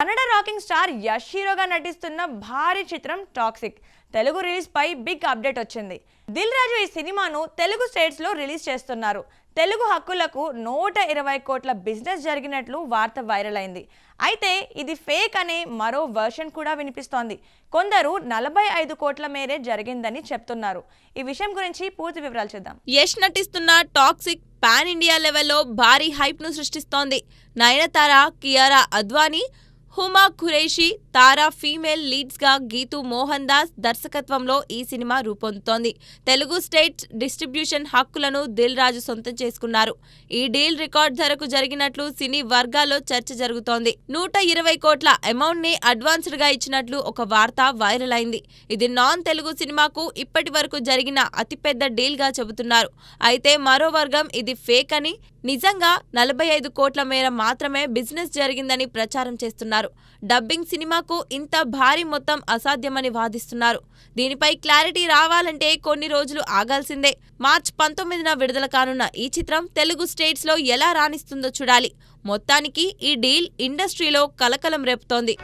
Kannada rocking star Yash హీరోగా నటిస్తున్న భారీ చిత్రం టాక్సిక్ తెలుగు రిలీజ్ పై బిగ్ అప్డేట్ వచ్చింది. దిల్ రాజు ఈ సినిమాను తెలుగు స్టేట్స్ లో రిలీజ్ చేస్తున్నారు. తెలుగు హక్కులకు 120 కోట్ల బిజినెస్ జరిగినట్లు వార్త వైరల్ అయింది. అయితే ఇది ఫేక్ అనే మరో వర్షన్ కూడా వినిపిస్తోంది. కొందరు 45 కోట్ల మేరే జరిగిందని చెప్తున్నారు. ఈ విషయం గురించి పూర్తి వివరాలు చూద్దాం. యష్ నటిస్తున్న టాక్సిక్ పాన్ ఇండియా లెవెల్లో భారీ హైప్ ను సృష్టిస్తోంది. నయనతార, కియారా అద్వానీ, హుమా ఖురేషి, తారా ఫీమేల్ లీడ్స్ గా గీతూ మోహన్ దాస్ దర్శకత్వంలో ఈ సినిమా రూపొందుతోంది. తెలుగు స్టేట్ డిస్ట్రిబ్యూషన్ హక్కులను దిల్ రాజు సొంతం చేసుకున్నారు. ఈ డీల్ రికార్డ్ ధరకు జరిగినట్లు సినీ వర్గాల్లో చర్చ జరుగుతోంది. 120 కోట్ల అమౌంట్ ని అడ్వాన్స్డ్ గా ఇచ్చినట్లు ఒక వార్త వైరల్ అయింది. ఇది నాన్ తెలుగు సినిమాకు ఇప్పటి వరకు జరిగిన అతిపెద్ద డీల్ గా చెబుతున్నారు. అయితే మరో వర్గం ఇది ఫేక్ అని, నిజంగా 45 కోట్ల మేర మాత్రమే బిజినెస్ జరిగిందని ప్రచారం చేస్తున్నారు. డబ్బింగ్ సినిమాకు ఇంత భారీ మొత్తం అసాధ్యమని వాదిస్తున్నారు. దీనిపై క్లారిటీ రావాలంటే కొన్ని రోజులు ఆగాల్సిందే. మార్చి 19న విడుదల కానున్న ఈ చిత్రం తెలుగు స్టేట్స్ లో ఎలా రాణిస్తుందో చూడాలి. మొత్తానికి ఈ డీల్ ఇండస్ట్రీలో కలకలం రేపుతోంది.